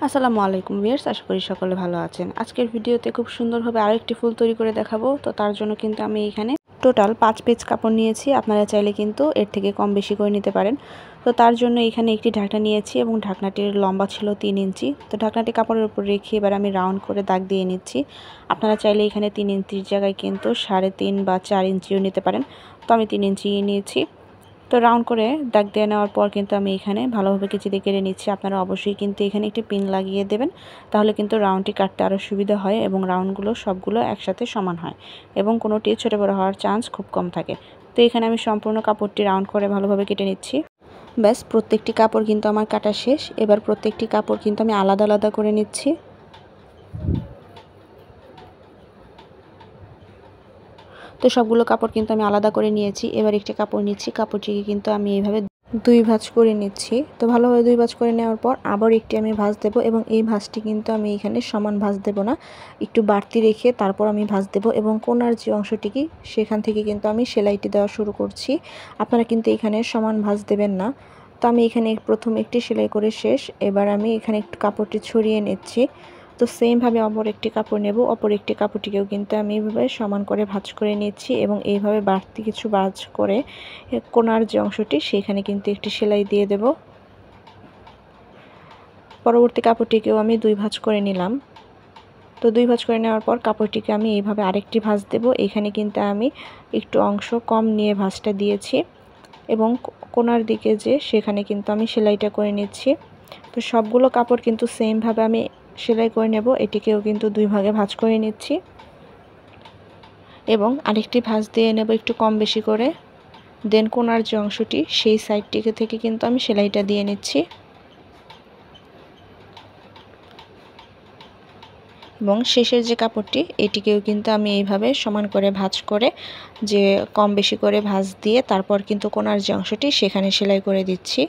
আসসালামু আলাইকুম ভিউয়ার্স, আশা করি সকলে ভালো আছেন। আজকের ভিডিওতে খুব সুন্দরভাবে আরেকটি ফুল তৈরি করে দেখাবো। তো তার জন্য কিন্তু আমি এখানে টোটাল 5 পেজ কাপড় নিয়েছি। আপনারা চাইলে কিন্তু এর থেকে কম বেশি করে নিতে পারেন। তো তার জন্য এখানে একটি ঢাকনা নিয়েছি এবং ঢাকনাটির লম্বা ছিল 3 ইঞ্চি। তো ঢাকনাটি কাপড়ের উপর রেখে এবার আমি রাউন্ড করে দাগ দিয়ে নিচ্ছি। আপনারা চাইলে এখানে 3 ইঞ্চির জায়গায় কিন্তু 3.5 বা 4 ইঞ্চিও নিতে পারেন। তো আমি 3 ইঞ্চি নিয়েছি। তো রাউন্ড করে দাগ দিয়ে নেওয়ার পর কিন্তু আমি এখানে ভালোভাবে কেচি দিয়ে কেটে নিচ্ছি। আপনারা অবশ্যই কিন্তু এখানে একটি পিন লাগিয়ে দেবেন, তাহলে কিন্তু রাউন্ডটি কাটতে আরও সুবিধা হয় এবং রাউন্ডগুলো সবগুলো একসাথে সমান হয় এবং কোনোটি ছোটো বড়ো হওয়ার চান্স খুব কম থাকে। তো এখানে আমি সম্পূর্ণ কাপড়টি রাউন্ড করে ভালোভাবে কেটে নিচ্ছি। ব্যাস, প্রত্যেকটি কাপড় কিন্তু আমার কাটা শেষ। এবার প্রত্যেকটি কাপড় কিন্তু আমি আলাদা আলাদা করে নিচ্ছি। তো সবগুলো কাপড় কিন্তু আমি আলাদা করে নিয়েছি। এবার একটি কাপড় নিচ্ছি, কাপড়টিকে কিন্তু আমি এইভাবে 2 ভাঁজ করে নিচ্ছি। তো ভালোভাবে 2 ভাঁজ করে নেওয়ার পর আবার একটি আমি ভাঁজ দেব এবং এই ভাঁজটি কিন্তু আমি এখানে সমান ভাঁজ দেব না, একটু বাড়তি রেখে তারপর আমি ভাঁজ দেব এবং কোণার যে অংশটি সেখান থেকে কিন্তু আমি সেলাইটি দেওয়া শুরু করছি। আপনারা কিন্তু এখানে সমান ভাঁজ দেবেন না। তো আমি এখানে প্রথম একটি সেলাই করে শেষ। এবার আমি এখানে একটু কাপড়টি ছড়িয়ে নিচ্ছি। তো সেমভাবে অপর একটি কাপড় নেব, অপর একটি কাপড়টিকেও কিন্তু আমি এইভাবে সমান করে ভাঁজ করে নিচ্ছি এবং এইভাবে বাড়তি কিছু ভাঁজ করে কোণার যে অংশটি সেখানে কিন্তু একটি সেলাই দিয়ে দেব। পরবর্তী কাপড়টিকেও আমি 2 ভাঁজ করে নিলাম। তো 2 ভাঁজ করে নেওয়ার পর কাপড়টিকে আমি এইভাবে আরেকটি ভাঁজ দেব। এখানে কিন্তু আমি একটু অংশ কম নিয়ে ভাঁজটা দিয়েছি এবং কোণার দিকে যে সেখানে কিন্তু আমি সেলাইটা করে নিচ্ছি। তো সবগুলো কাপড় কিন্তু সেমভাবে আমি সেলাই করে নেব। এটিকেও কিন্তু 2 ভাগে ভাঁজ করে নিচ্ছি এবং আরেকটি ভাঁজ দিয়ে নেব একটু কম বেশি করে। দেন কোণার যে অংশটি সেই সাইডটিকে থেকে কিন্তু আমি সেলাইটা দিয়ে নিচ্ছি এবং শেষের যে কাপড়টি এটিকেও কিন্তু আমি এইভাবে সমান করে ভাঁজ করে যে কম বেশি করে ভাঁজ দিয়ে তারপর কিন্তু কোণার যে অংশটি সেখানে সেলাই করে দিচ্ছি।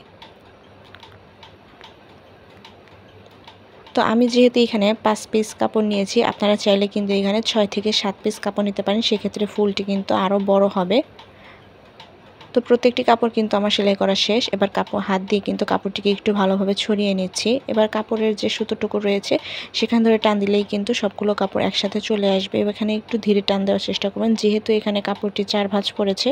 তো আমি যেহেতু এখানে 5 পিস কাপড় নিয়েছি, আপনারা চাইলে কিন্তু এখানে 6 থেকে 7 পিস কাপড় নিতে পারেন, সেক্ষেত্রে ফুলটি কিন্তু আরও বড় হবে। তো প্রত্যেকটি কাপড় কিন্তু আমার সেলাই করা শেষ। এবার হাত দিয়ে কিন্তু কাপড়টিকে একটু ভালোভাবে ছড়িয়ে নিচ্ছি। এবার কাপড়ের যে সুতোটুকু রয়েছে সেখান ধরে টান দিলেই কিন্তু সবগুলো কাপড় একসাথে চলে আসবে। এখানে একটু ধীরে টান দেওয়ার চেষ্টা করবেন, যেহেতু এখানে কাপড়টি 4 ভাঁজ পড়েছে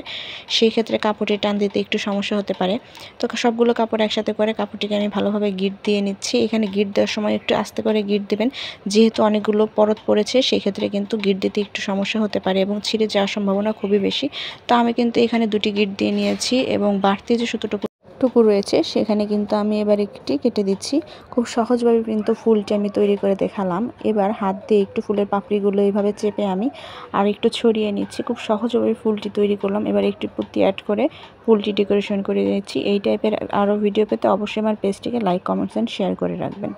সেই ক্ষেত্রে কাপড়টি টান দিতে একটু সমস্যা হতে পারে। তো সবগুলো কাপড় একসাথে করে কাপড়টিকে আমি ভালোভাবে গিঁট দিয়ে নিচ্ছি। এখানে গিঁট দেওয়ার সময় একটু আস্তে করে গিঁট দেবেন, যেহেতু অনেকগুলো পরত পড়েছে সেক্ষেত্রে কিন্তু গিঁট দিতে একটু সমস্যা হতে পারে এবং ছিঁড়ে যাওয়ার সম্ভাবনা খুবই বেশি। তো আমি কিন্তু এখানে 2টি গিঁট দিয়ে নিয়েছি এবং বাড়তি যে সুতোটুকু রয়েছে সেখানে কিন্তু আমি এবার একটি কেটে দিচ্ছি। খুব সহজভাবে কিন্তু ফুলটি আমি তৈরি করে দেখালাম। এবার হাত দিয়ে একটু ফুলের পাপড়িগুলো এইভাবে চেপে আমি আর একটু ছড়িয়ে নিচ্ছি। খুব সহজভাবে ফুলটি তৈরি করলাম। এবার একটু পুঁতি অ্যাড করে ফুলটি ডেকোরেশন করে দিচ্ছি। এই টাইপের আরও ভিডিও পেতে অবশ্যই আমার পেজটিকে লাইক, কমেন্টস অ্যান্ড শেয়ার করে রাখবেন।